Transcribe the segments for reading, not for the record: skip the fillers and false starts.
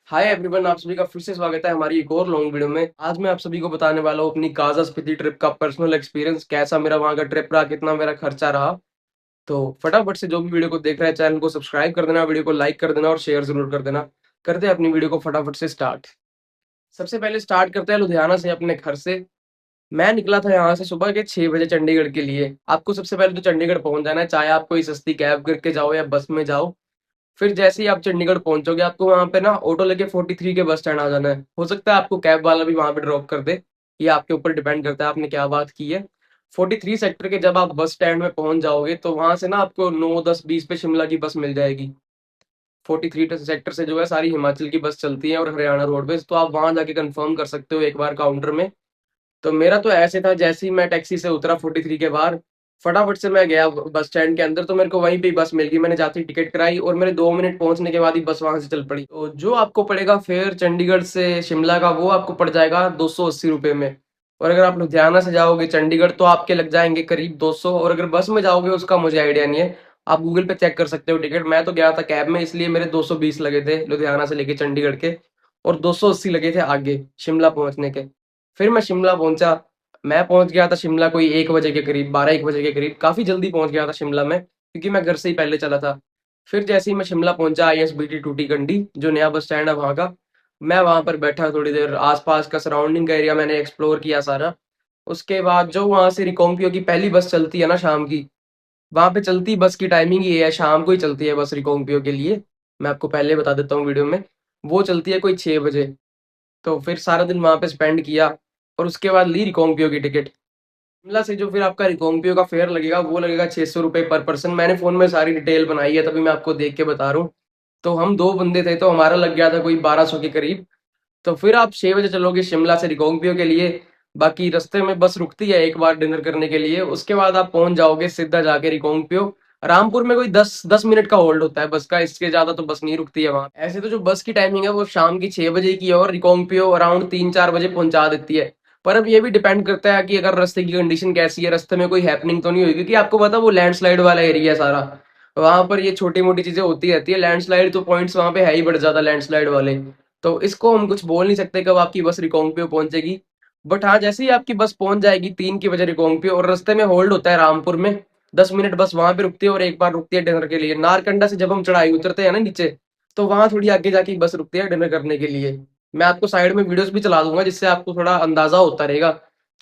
Hi everyone, आप सभी का फिर से स्वागत है हमारी एक और लॉन्ग वीडियो में। आज मैं आप सभी को बताने वाला हूँ अपनी गाजा स्पीति ट्रिप का पर्सनल एक्सपीरियंस, कैसा मेरा वहाँ का ट्रिप रहा, कितना मेरा खर्चा रहा। तो फटाफट से जो भी वीडियो को देख रहा है चैनल को सब्सक्राइब कर देना, वीडियो को लाइक कर देना और शेयर जरूर कर देना। करते हैं अपनी वीडियो को फटाफट से स्टार्ट। सबसे पहले स्टार्ट करते हैं लुधियाना से, अपने घर से। मैं निकला था यहाँ से सुबह के 6 बजे चंडीगढ़ के लिए। आपको सबसे पहले तो चंडीगढ़ पहुंच जाना है, चाहे आप कोई सस्ती कैब करके जाओ या बस में जाओ। फिर जैसे ही आप चंडीगढ़ पहुंचोगे आपको वहां पे ना ऑटो लेके 43 के बस स्टैंड आ जाना है। हो सकता है आपको कैब वाला भी वहां पे ड्रॉप कर दे, ये आपके ऊपर डिपेंड करता है आपने क्या बात की है। 43 सेक्टर के जब आप बस स्टैंड में पहुंच जाओगे तो वहां से ना आपको 9, 10, 20 पे शिमला की बस मिल जाएगी। 43 सेक्टर से जो है सारी हिमाचल की बस चलती है और हरियाणा रोडवेज, तो आप वहां जाके कंफर्म कर सकते हो एक बार काउंटर में। तो मेरा तो ऐसे था, जैसे ही मैं टैक्सी से उतरा 43 के बाहर, फटाफट से मैं गया बस स्टैंड के अंदर, तो मेरे को वहीं पे ही बस मिल गई। मैंने जाते ही टिकट कराई और मेरे 2 मिनट पहुंचने के बाद ही बस वहां से चल पड़ी। तो जो आपको पड़ेगा फेयर चंडीगढ़ से शिमला का, वो आपको पड़ जाएगा 280 रुपये में। और अगर आप लुधियाना से जाओगे चंडीगढ़ तो आपके लग जाएंगे करीब 200। और अगर बस में जाओगे उसका मुझे आइडिया नहीं है, आप गूगल पे चेक कर सकते हो टिकट। मैं तो गया था कैब में, इसलिए मेरे 220 लगे थे लुधियाना से लेके चंडीगढ़ के, और 280 लगे थे आगे शिमला पहुंचने के। फिर मैं शिमला पहुंचा। मैं पहुंच गया था शिमला कोई 1 बजे के करीब, 12-1 बजे के करीब, काफी जल्दी पहुंच गया था शिमला में क्योंकि मैं घर से ही पहले चला था। फिर जैसे ही मैं शिमला पहुंचा, ISBT टूटीकंडी जो नया बस स्टैंड है वहां का, मैं वहां पर बैठा थोड़ी देर, आसपास का सराउंडिंग का एरिया मैंने एक्सप्लोर किया सारा। उसके बाद जो वहां से रिकांगपियो की पहली बस चलती है ना शाम की, वहां पे चलती बस की टाइमिंग ये है, शाम को ही चलती है बस रिकांगपियो के लिए। मैं आपको पहले बता देता हूँ वीडियो में, वो चलती है कोई 6 बजे। तो फिर सारा दिन वहां पे स्पेंड किया और उसके बाद ली रिकांगपियो की टिकट। शिमला से जो फिर आपका रिकांगपियो का फेयर लगेगा वो लगेगा 600 रुपये पर पर्सन। मैंने फोन में सारी डिटेल बनाई है, तभी मैं आपको देख के बता रहा हूँ। तो हम दो बंदे थे तो हमारा लग गया था कोई 1200 के करीब। तो फिर आप 6 बजे चलोगे शिमला से रिकांगपियो के लिए। बाकी रास्ते में बस रुकती है एक बार डिनर करने के लिए, उसके बाद आप पहुंच जाओगे सीधा जाके रिकांगपियो। रामपुर में कोई 10-10 मिनट का होल्ड होता है बस का, इसके ज्यादा तो बस नहीं रुकती है वहां। ऐसे तो जो बस की टाइमिंग है वो शाम की 6 बजे की है और रिकांगपियो अराउंड 3-4 बजे पहुंचा देती है। पर अब ये भी डिपेंड करता है कि अगर रास्ते की कंडीशन कैसी है, रास्ते में कोई हैपनिंग तो नहीं हुई, क्योंकि आपको पता है वो लैंडस्लाइड वाला एरिया है सारा। वहां पर ये छोटी मोटी चीजें होती रहती है, लैंडस्लाइड तो पॉइंट्स वहां पे है ही बड़े ज्यादा लैंडस्लाइड वाले। तो इसको हम कुछ बोल नहीं सकते कब आपकी बस रिकांगपियो पहुंचेगी। बट हाँ, जैसे ही आपकी बस पहुंच जाएगी 3 की बजे रिकांगपियो, और रास्ते में होल्ड होता है रामपुर में, 10 मिनट बस वहां पे रुकती है और एक बार रुकती है डिनर के लिए। नारकंडा से जब हम चढ़ाई उतरते हैं ना नीचे, तो वहां थोड़ी आगे जाके बस रुकती है डिनर करने के लिए। मैं आपको साइड में वीडियोस भी चला दूंगा जिससे आपको थोड़ा अंदाजा होता रहेगा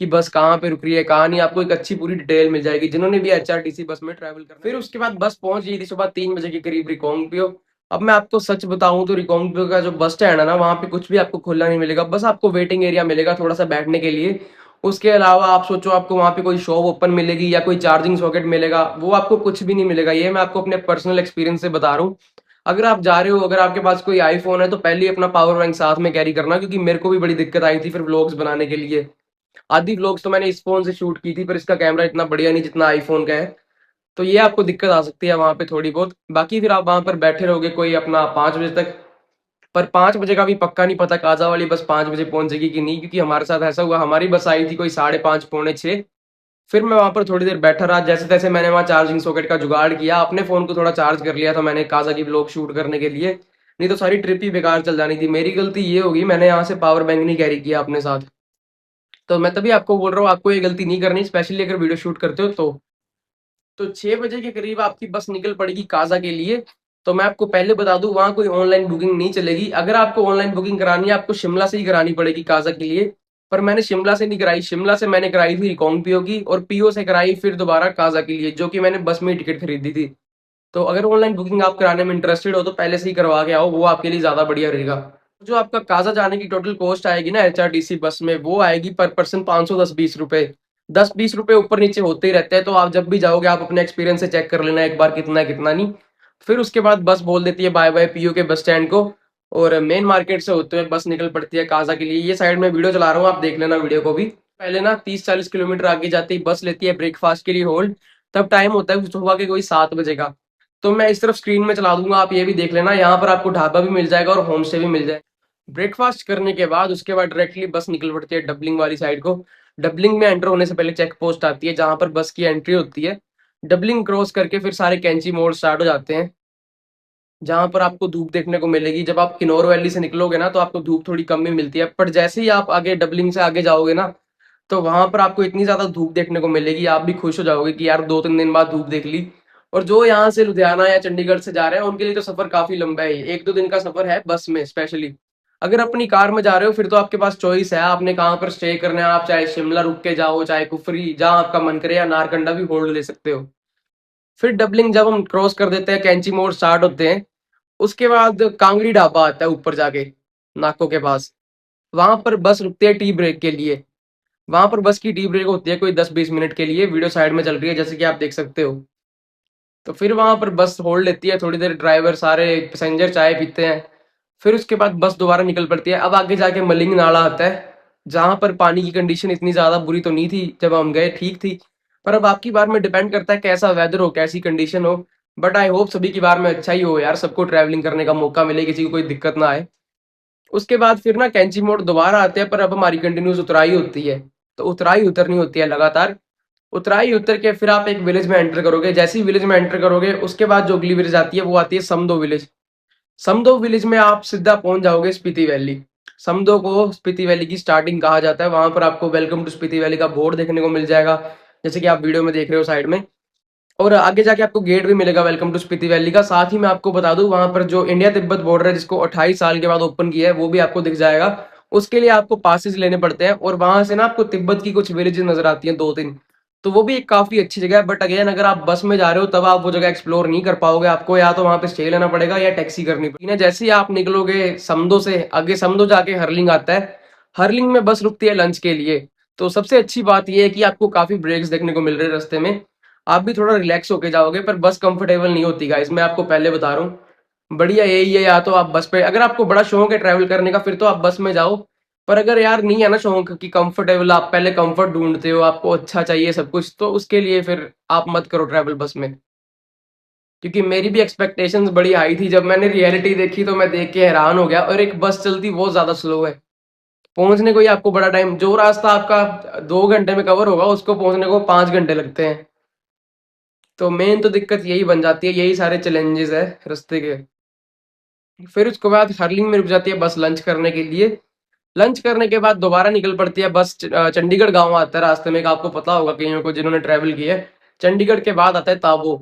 कि बस कहाँ पे रुक रही है कहाँ नहीं, आपको एक अच्छी पूरी डिटेल मिल जाएगी जिन्होंने भी HRTC बस में ट्रैवल करना है। फिर उसके बाद बस पहुंच गई थी सुबह 3 बजे के करीब रिकांगपियो। अब मैं आपको सच बताऊं तो रिकांगपियो का जो बस स्टैंड है ना, वहां पे कुछ भी आपको खुला नहीं मिलेगा, बस आपको वेटिंग एरिया मिलेगा थोड़ा सा बैठने के लिए। उसके अलावा आप सोचो आपको वहां पे कोई शॉप ओपन मिलेगी या कोई चार्जिंग सॉकेट मिलेगा, वो आपको कुछ भी नहीं मिलेगा। ये मैं आपको अपने पर्सनल एक्सपीरियंस से बता रहा हूँ। अगर आप जा रहे हो, अगर आपके पास कोई आईफोन है तो पहले ही अपना पावर बैंक साथ में कैरी करना, क्योंकि मेरे को भी बड़ी दिक्कत आई थी फिर व्लॉग्स बनाने के लिए। आधी व्लॉग्स तो मैंने इस फोन से शूट की थी, पर इसका कैमरा इतना बढ़िया नहीं जितना आईफोन का है। तो ये आपको दिक्कत आ सकती है वहां पे थोड़ी बहुत। बाकी फिर आप वहां पर बैठे रहोगे कोई अपना 5 बजे तक। पर 5 बजे का भी पक्का नहीं पता काजा वाली बस 5 बजे पहुंचेगी कि नहीं, क्योंकि हमारे साथ ऐसा हुआ, हमारी बस आई थी कोई 5:30 पौने 6। फिर मैं वहां पर थोड़ी देर बैठा रहा, जैसे तैसे मैंने वहां चार्जिंग सॉकेट का जुगाड़ किया, अपने फोन को थोड़ा चार्ज कर लिया था मैंने काजा की ब्लॉग शूट करने के लिए। नहीं तो सारी ट्रिप ही बेकार चल जानी थी। मेरी गलती ये होगी, मैंने यहाँ से पावर बैंक नहीं कैरी किया अपने साथ। तो मैं तभी आपको बोल रहा हूँ आपको ये गलती नहीं करनी, स्पेशली अगर वीडियो शूट करते हो तो। 6 बजे के करीब आपकी बस निकल पड़ेगी काजा के लिए। तो मैं आपको पहले बता दूं वहां कोई ऑनलाइन बुकिंग नहीं चलेगी। अगर आपको ऑनलाइन बुकिंग करानी है आपको शिमला से ही करानी पड़ेगी काजा के लिए। पर मैंने शिमला से नहीं कराई, शिमला से मैंने कराई थी रिकांगपियो की, और पीओ से कराई फिर दोबारा काजा के लिए, जो कि मैंने बस में ही टिकट खरीदी थी। तो अगर ऑनलाइन बुकिंग आप कराने में इंटरेस्टेड हो तो पहले से ही करवा के आओ, वो आपके लिए ज्यादा बढ़िया रहेगा। जो आपका काजा जाने की टोटल कॉस्ट आएगी ना HRTC बस में, वो आएगी पर पर्सन 510-20 रुपए। 10-20 रुपए ऊपर नीचे होते ही रहते हैं, तो आप जब भी जाओगे आप अपने एक्सपीरियंस से चेक कर लेना एक बार कितना है कितना नहीं। फिर उसके बाद बस बोल देती है बाय बाय पीयू के बस स्टैंड को, और मेन मार्केट से होते हुए बस निकल पड़ती है काजा के लिए। ये साइड में वीडियो चला रहा हूँ, आप देख लेना वीडियो को भी। पहले ना 30-40 किलोमीटर आगे जाती बस लेती है ब्रेकफास्ट के लिए होल्ड। तब टाइम होता है सुबह के कोई 7 बजे का। तो मैं इस तरफ स्क्रीन में चला दूंगा, आप ये भी देख लेना, यहाँ पर आपको ढाबा भी मिल जाएगा और होम स्टे भी मिल जाएगा। ब्रेकफास्ट करने के बाद उसके बाद डायरेक्टली बस निकल पड़ती है डबलिंग वाली साइड को। डबलिंग में एंटर होने से पहले चेक पोस्ट आती है जहां पर बस की एंट्री होती है। डबलिंग क्रॉस करके फिर सारे कैंची मोड़ स्टार्ट हो जाते हैं। जहाँ पर आपको धूप देखने को मिलेगी। जब आप किन्नौर वैली से निकलोगे ना, तो आपको धूप थोड़ी कम ही मिलती है, पर जैसे ही आप आगे डबलिंग से आगे जाओगे ना, तो वहां पर आपको इतनी ज्यादा धूप देखने को मिलेगी, आप भी खुश हो जाओगे कि यार 2-3 दिन बाद धूप देख ली। और जो यहाँ से लुधियाना या चंडीगढ़ से जा रहे हैं, उनके लिए तो सफर काफी लंबा है, 1-2 दिन का सफर है बस में स्पेशली। अगर अपनी कार में जा रहे हो फिर तो आपके पास चॉइस है, आपने कहाँ पर स्टे करना है, आप चाहे शिमला रुक के जाओ, चाहे कुफरी, जहाँ आपका मन करे, या नारकंडा भी होल्ड ले सकते हो। फिर डबलिंग जब हम क्रॉस कर देते हैं, कैंची मोड़ स्टार्ट होते हैं, उसके बाद कांगड़ी ढाबा आता है ऊपर जाके, नाको के पास। वहां पर बस रुकती है टी ब्रेक के लिए। वहां पर बस की टी ब्रेक होती है कोई 10-20 मिनट के लिए, वीडियो साइड में चल रही है जैसे कि आप देख सकते हो। तो फिर वहां पर बस होल्ड लेती है थोड़ी देर, ड्राइवर सारे पैसेंजर चाय पीते हैं। फिर उसके बाद बस दोबारा निकल पड़ती है। अब आगे जाके मलिंग नाला आता है, जहां पर पानी की कंडीशन इतनी ज्यादा बुरी तो नहीं थी जब हम गए, ठीक थी। पर अब आपकी बार में डिपेंड करता है कैसा वेदर हो, कैसी कंडीशन हो। बट आई होप सभी की बार में अच्छा ही हो यार, सबको ट्रैवलिंग करने का मौका मिले, किसी को कोई दिक्कत ना आए। उसके बाद फिर ना कैंची मोड़ दोबारा आते हैं, पर अब हमारी कंटिन्यूस उतराई होती है। तो उतराई उतरनी होती है लगातार। उतराई उतर के फिर आप एक विलेज में एंटर करोगे। जैसे ही विलेज में एंटर करोगे, उसके बाद जो अगली विलेज आती है वो आती है समदो विलेज। समदो विलेज में आप सीधा पहुंच जाओगे स्पीति वैली। समदो को स्पीति वैली की स्टार्टिंग कहा जाता है। वहां पर आपको वेलकम टू स्पीति वैली का बोर्ड देखने को मिल जाएगा, जैसे कि आप वीडियो में देख रहे हो साइड में। और आगे जाके आपको गेट भी मिलेगा वेलकम टू स्पीति वैली का। साथ ही मैं आपको बता दूं, वहां पर जो इंडिया तिब्बत बॉर्डर है, जिसको 28 साल के बाद ओपन किया है, वो भी आपको दिख जाएगा। उसके लिए आपको पासेस लेने पड़ते हैं, और वहां से ना आपको तिब्बत की कुछ विलेजेस नजर आती हैं 2-3। तो वो भी एक काफी अच्छी जगह है। बट अगेन, अगर आप बस में जा रहे हो तब आप वो जगह एक्सप्लोर नहीं कर पाओगे, आपको या तो वहां पे स्टे लेना पड़ेगा या टैक्सी करनी पड़ेगी ना। जैसे ही आप निकलोगे समदो से आगे, समदो जाके हरलिंग आता है। हरलिंग में बस रुकती है लंच के लिए। तो सबसे अच्छी बात यह है कि आपको काफी ब्रेक्स देखने को मिल रहे हैं रास्ते में, आप भी थोड़ा रिलैक्स होके जाओगे। पर बस कंफर्टेबल नहीं होती गाइस, मैं आपको पहले बता रहा हूँ। बढ़िया यही है, या तो आप बस पे, अगर आपको बड़ा शौक है ट्रैवल करने का, फिर तो आप बस में जाओ। पर अगर यार नहीं है ना शौक कि कंफर्टेबल, आप पहले कंफर्ट ढूंढते हो, आपको अच्छा चाहिए सब कुछ, तो उसके लिए फिर आप मत करो ट्रैवल बस में। क्योंकि मेरी भी एक्सपेक्टेशंस बड़ी हाई थी, जब मैंने रियलिटी देखी तो मैं देख के हैरान हो गया। और एक बस चलती बहुत ज्यादा स्लो है, पहुंचने को ही आपको बड़ा टाइम, जो रास्ता आपका 2 घंटे में कवर होगा, उसको पहुंचने को 5 घंटे लगते हैं। तो मेन तो दिक्कत यही बन जाती है, यही सारे चैलेंजेस है रास्ते के। फिर उसके बाद हर्लिंग में रुक जाती है बस लंच करने के लिए। लंच करने के बाद दोबारा निकल पड़ती है बस। चंडीगढ़ गांव आता है रास्ते में, आपको पता होगा कईयों को जिन्होंने ट्रैवल किया है। चंडीगढ़ के बाद आता है ताबो।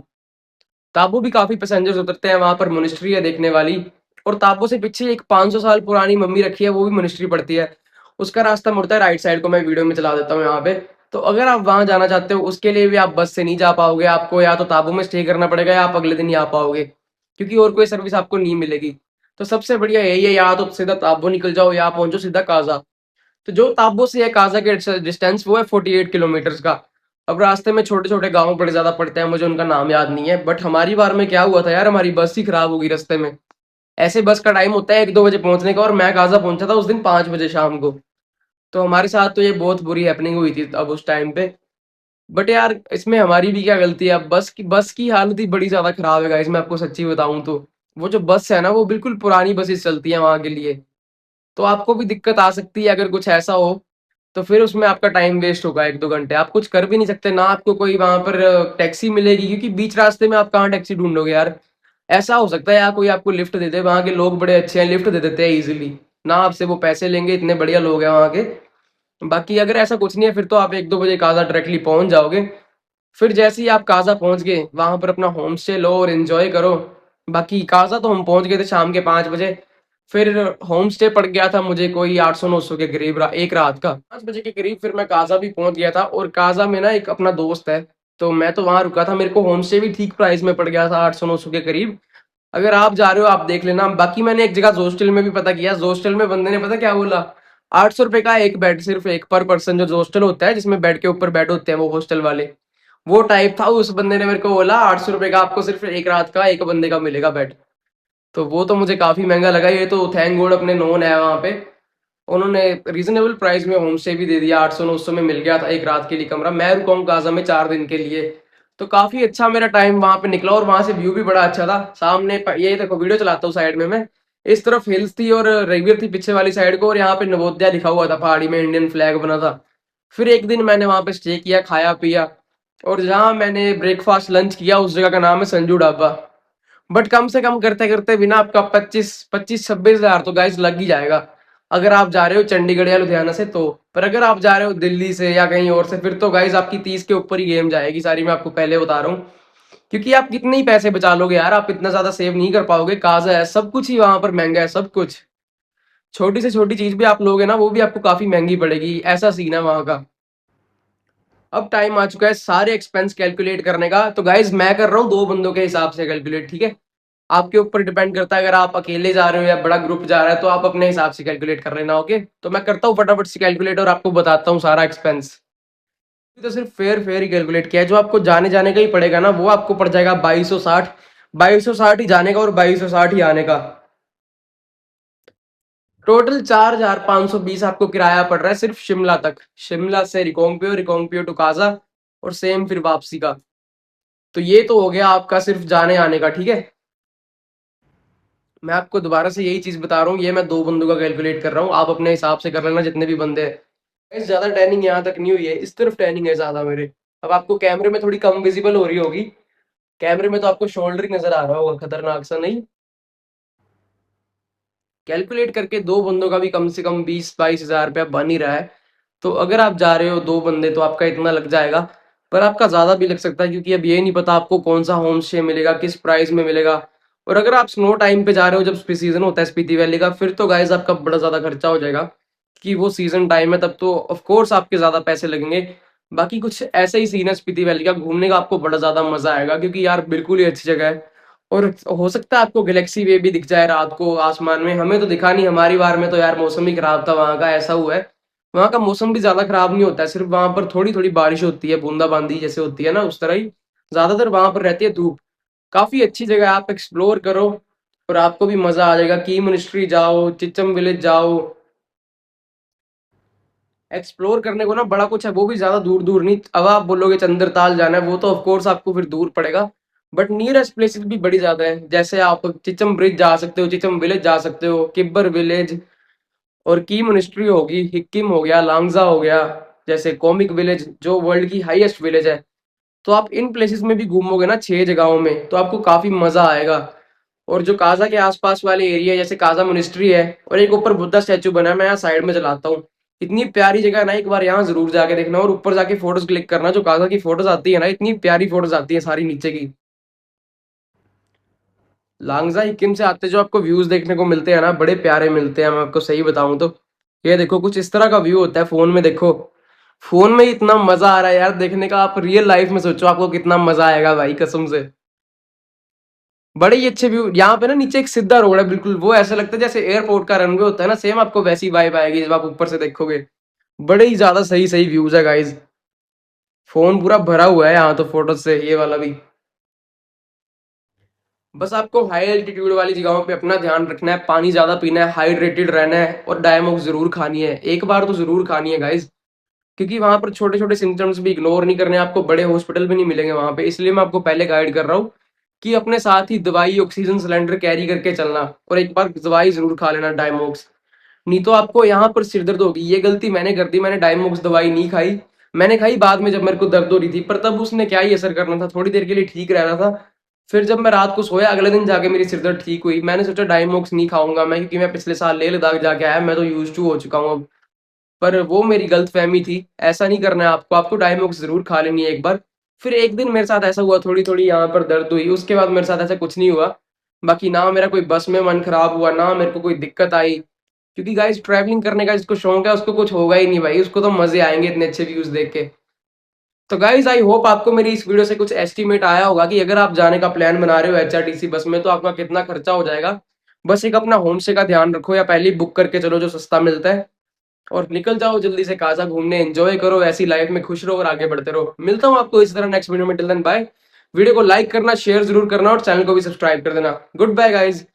ताबो भी काफी पैसेंजर्स उतरते हैं, वहां पर मोनेस्ट्री है देखने वाली। और ताबो से पीछे एक 500 साल पुरानी मम्मी रखी है, वो भी मोनेस्ट्री पड़ती है। उसका रास्ता मुड़ता है राइट साइड को, मैं वीडियो में चला देता हूँ यहाँ पे। तो अगर आप वहां जाना चाहते हो, उसके लिए भी आप बस से नहीं जा पाओगे, आपको या तो ताबो में स्टे करना पड़ेगा, या आप अगले दिन ही आ पाओगे, क्योंकि और कोई सर्विस आपको नहीं मिलेगी। तो सबसे बढ़िया यही है, या तो सीधा ताबो निकल जाओ, या पहुंचो सीधा काजा। तो जो ताबो से है काजा के डिस्टेंस, वो है 48 किलोमीटर का। अब रास्ते में छोटे छोटे गांव बड़े ज्यादा पड़ते हैं, मुझे उनका नाम याद नहीं है। बट हमारी बार में क्या हुआ था यार, हमारी बस ही खराब हो गई रास्ते में। ऐसे बस का टाइम होता है 1-2 बजे पहुंचने का, और मैं काजा पहुंचा था उस दिन 5 बजे शाम को। तो हमारे साथ तो ये बहुत बुरी हैपनिंग हुई थी अब उस टाइम पे। बट यार इसमें हमारी भी क्या गलती है, अब बस की हालत ही बड़ी ज्यादा खराब है गाइस, मैं आपको सच्ची बताऊं तो। वो जो बस है ना, वो बिल्कुल पुरानी बसेस चलती है वहां के लिए। तो आपको भी दिक्कत आ सकती है अगर कुछ ऐसा हो। तो फिर उसमें आपका टाइम वेस्ट होगा 1-2 घंटे, आप कुछ कर भी नहीं सकते ना, आपको कोई वहां पर टैक्सी मिलेगी, क्योंकि बीच रास्ते में आप कहाँ टैक्सी ढूंढोगे यार। ऐसा हो सकता है यार कोई आपको लिफ्ट दे दे, वहां के लोग बड़े अच्छे हैं, लिफ्ट दे देते हैं इजीली ना, आपसे वो पैसे लेंगे, इतने बढ़िया लोग हैं वहां के। बाकी अगर ऐसा कुछ नहीं है, फिर तो आप 1-2 बजे काजा डायरेक्टली पहुंच जाओगे। फिर जैसे ही आप काजा पहुंच गए, वहां पर अपना होम स्टे लो और एंजॉय करो। बाकी काजा तो हम पहुंच गए थे शाम के 5 बजे। फिर होम स्टे पड़ गया था मुझे कोई 800-900 के करीब, एक रात का। 5 बजे के करीब फिर मैं काजा भी पहुंच गया था, और काजा में ना एक अपना दोस्त है, तो मैं तो वहां रुका था। मेरे को होम स्टे भी ठीक प्राइस में पड़ गया था, 800-900 के करीब। अगर आप जा रहे हो आप देख लेना। बाकी मैंने एक जगह जोस्टल में भी पता किया, जोस्टल में बंदे ने पता क्या बोला, 800 रुपए का एक बेड, सिर्फ एक पर पर्सन, जो हॉस्टल होता है जिसमें बेड के ऊपर बेड होते हैं वो हॉस्टल वाले, वो टाइप था। उस बंदे ने मेरे को बोला 800 रुपए का आपको सिर्फ एक रात का एक बंदे का मिलेगा बेड। तो वो तो मुझे काफी महंगा लगा। ये तो थैंक गॉड अपने नोन है वहां पे, उन्होंने रीजनेबल प्राइस में होम स्टे भी दे दिया, 800-900 में मिल गया था एक रात के लिए कमरा। मैं रुका हूँ गाजा में 4 दिन के लिए। तो काफी अच्छा मेरा टाइम वहां पे निकला, और वहां से व्यू भी बड़ा अच्छा था। सामने ये देखो, वीडियो चलाता हूँ साइड में मैं, इस तरफ हिल्स थी और रिवर थी पीछे वाली साइड को, और यहाँ पे नवोदया लिखा हुआ था, पहाड़ी में इंडियन फ्लैग बना था। फिर एक दिन मैंने वहां पे स्टे किया, खाया पिया। और जहाँ मैंने ब्रेकफास्ट लंच किया, उस जगह का नाम है संजू ढाबा। बट कम से कम करते करते बिना आपका 25-26 तो गाइस लग ही जाएगा, अगर आप जा रहे हो चंडीगढ़ या लुधियाना से तो। पर अगर आप जा रहे हो दिल्ली से या कहीं और से, फिर तो गाइस आपकी 30 के ऊपर ही गेम जाएगी सारी, मैं आपको पहले बता रहा हूँ। क्योंकि आप कितने ही पैसे बचा लोगे यार, आप इतना ज्यादा सेव नहीं कर पाओगे। काजा है, सब कुछ ही वहां पर महंगा है, सब कुछ। छोटी से छोटी चीज भी आप लोगे ना, वो भी आपको काफी महंगी पड़ेगी, ऐसा सीन है वहां का। अब टाइम आ चुका है सारे एक्सपेंस कैलकुलेट करने का। तो गाइज मैं कर रहा हूँ 2 बंदों के हिसाब से कैलकुलेट, ठीक है। आपके ऊपर डिपेंड करता है, अगर आप अकेले जा रहे हो या बड़ा ग्रुप जा रहा है तो आप अपने हिसाब से कैलकुलेट कर लेना, ओके। तो मैं करता हूँ फटाफट से कैलकुलेट और आपको बताता हूँ सारा एक्सपेंस। तो सिर्फ फेयर फेयर ही कैलकुलेट किया है। जो आपको जाने जाने का ही पड़ेगा ना, वो आपको पड़ जाएगा 2260। 2260 ही जाने का और 2260 ही आने का। टोटल 4520 आपको किराया पड़ रहा है सिर्फ शिमला तक। शिमला से रिकोंगपियो, रिकोंगपियो टू काजा, और सेम फिर वापसी का। तो ये तो हो गया आपका सिर्फ जाने आने का, ठीक है। मैं आपको दोबारा से यही चीज बता रहा हूँ, ये मैं 2 बंदों का कैलकुलेट कर रहा हूँ, आप अपने हिसाब से कर लेना जितने भी बंदे हैं। इस ज्यादा टैनिंग यहाँ तक नहीं हुई है, इस तरफ टैनिंग है ज्यादा मेरे। अब आपको कैमरे में थोड़ी कम विजिबल हो रही होगी, कैमरे में तो आपको शोल्डर ही नजर आ रहा होगा खतरनाक सा, नहीं। कैलकुलेट करके 2 बंदों का भी कम से कम 20-22 हजार रुपया बन ही रहा है। तो अगर आप जा रहे हो 2 बंदे तो आपका इतना लग जाएगा। पर आपका ज्यादा भी लग सकता है, क्योंकि अब ये नहीं पता आपको कौन सा होम स्टे मिलेगा, किस प्राइस में मिलेगा। और अगर आप स्नो टाइम पे जा रहे हो, जब सीजन होता है स्पीति वैली का, फिर तो गाइस आपका बड़ा ज्यादा खर्चा हो जाएगा। कि वो सीजन टाइम है, तब तो ऑफ कोर्स आपके ज्यादा पैसे लगेंगे। बाकी कुछ ऐसा ही सीन है स्पीति वैली का, घूमने का आपको बड़ा ज्यादा मजा आएगा, क्योंकि यार बिल्कुल ही अच्छी जगह है। और हो सकता है आपको गैलेक्सी वे भी दिख जाए रात को आसमान में, हमें तो दिखा नहीं, हमारी बार में तो यार मौसम ही खराब था वहां का, ऐसा हुआ है। वहां का मौसम भी ज्यादा खराब नहीं होता है, सिर्फ वहां पर थोड़ी थोड़ी बारिश होती है, बूंदाबांदी जैसे होती है ना, उस तरह ही। ज्यादातर वहां पर रहती है धूप। काफी अच्छी जगह है, आप एक्सप्लोर करो और आपको भी मजा आ जाएगा। की मिनिस्ट्री जाओ, चिचम विलेज जाओ, एक्सप्लोर करने को ना बड़ा कुछ है, वो भी ज्यादा दूर दूर नहीं। अब आप बोलोगे चंद्रताल जाना है, वो तो ऑफ कोर्स आपको फिर दूर पड़ेगा। बट नियरेस्ट प्लेसेस भी बड़ी ज्यादा है, जैसे आप चिचम ब्रिज जा सकते हो, चिचम विलेज जा सकते हो, किब्बर विलेज, और की मोनेस्ट्री होगी, हिक्किम हो गया, लांगजा हो गया, जैसे कॉमिक विलेज जो वर्ल्ड की हाईएस्ट विलेज है। तो आप इन प्लेसेस में भी घूमोगे ना 6 जगहों में, तो आपको काफी मजा आएगा। और जो काजा के आसपास वाले एरिया, जैसे काजा मोनेस्ट्री है, और एक ऊपर बुद्धा स्टैचू बना है, मैं यहाँ साइड में चलाता हूँ। इतनी प्यारी जगह है ना, एक बार यहाँ जरूर जाके देखना, और ऊपर जाके फोटोज क्लिक करना। जो काजा की फोटोज आती है ना, इतनी प्यारी फोटोज आती है सारी नीचे की। लांगजा हिकिम से आते जो आपको व्यूज देखने को मिलते हैं ना, बड़े प्यारे मिलते हैं, मैं आपको सही बताऊं तो। ये देखो कुछ इस तरह का व्यू होता है फोन में, देखो। फोन में इतना मजा आ रहा है यार देखने का, आप रियल लाइफ में सोचो आपको कितना मजा आएगा भाई, कसम से। बड़े ही अच्छे व्यू यहाँ पे ना, नीचे एक सीधा रोड है बिल्कुल, वो ऐसा लगता है जैसे एयरपोर्ट का रनवे होता है ना, सेम आपको वैसी वाइब आएगी जब आप ऊपर से देखोगे। बड़े ही ज्यादा सही सही व्यूज है गाइज। फोन पूरा भरा हुआ है यहाँ तो फोटो से, ये वाला भी। बस आपको हाई एल्टीट्यूड वाली जगहों पे अपना ध्यान रखना है, पानी ज्यादा पीना है, हाइड्रेटेड रहना है, और डायमोक्स जरूर खानी है, एक बार तो जरूर खानी है गाइज। क्योंकि वहां पर छोटे छोटे सिम्टम्स भी इग्नोर नहीं करने, आपको बड़े हॉस्पिटल भी नहीं मिलेंगे वहां पे, इसलिए मैं आपको पहले गाइड कर रहा हूँ कि अपने साथ ही दवाई, ऑक्सीजन सिलेंडर कैरी करके चलना, और एक बार दवाई जरूर खा लेना डायमोक्स। नहीं तो आपको यहाँ पर सिर दर्द होगी। ये गलती मैंने कर दी, मैंने डायमोक्स दवाई नहीं खाई। मैंने खाई बाद में जब मेरे को दर्द हो रही थी, पर तब उसने क्या ही असर करना था, थोड़ी देर के लिए ठीक रह रहा था। फिर जब मैं रात को सोया, अगले दिन जाके मेरी सिर दर्द ठीक हुई, मैंने सोचा डायमोक्स नहीं खाऊंगा मैं, क्योंकि मैं पिछले साल लेह लद्दाख जाके आया, मैं तो यूज टू हो चुका हूँ अब। पर वो मेरी गलत फहमी थी, ऐसा नहीं करना है आपको, आपको डायमोक्स जरूर खा लेनी है एक बार। फिर एक दिन मेरे साथ ऐसा हुआ, थोड़ी थोड़ी यहाँ पर दर्द हुई, उसके बाद मेरे साथ ऐसा कुछ नहीं हुआ। बाकी ना मेरा कोई बस में मन खराब हुआ, ना मेरे को कोई दिक्कत आई। क्योंकि गाइस ट्रैवलिंग करने का जिसको शौक है उसको कुछ होगा ही नहीं भाई, उसको तो मजे आएंगे इतने अच्छे व्यूज देख के। तो गाइज आई होप आपको मेरी इस वीडियो से कुछ एस्टिमेट आया होगा कि अगर आप जाने का प्लान बना रहे हो एचआरटीसी बस में, तो आपका कितना खर्चा हो जाएगा। बस एक अपना होम स्टे का ध्यान रखो, या पहले ही बुक करके चलो जो सस्ता मिलता है, और निकल जाओ जल्दी से काजा घूमने, एंजॉय करो, ऐसी लाइफ में खुश रहो और आगे बढ़ते रहो। मिलता हूँ आपको इस तरह नेक्स्ट वीडियो में, टिल देन बाय। वीडियो को लाइक करना, शेयर जरूर करना, और चैनल को भी सब्सक्राइब कर देना। Good bye guys.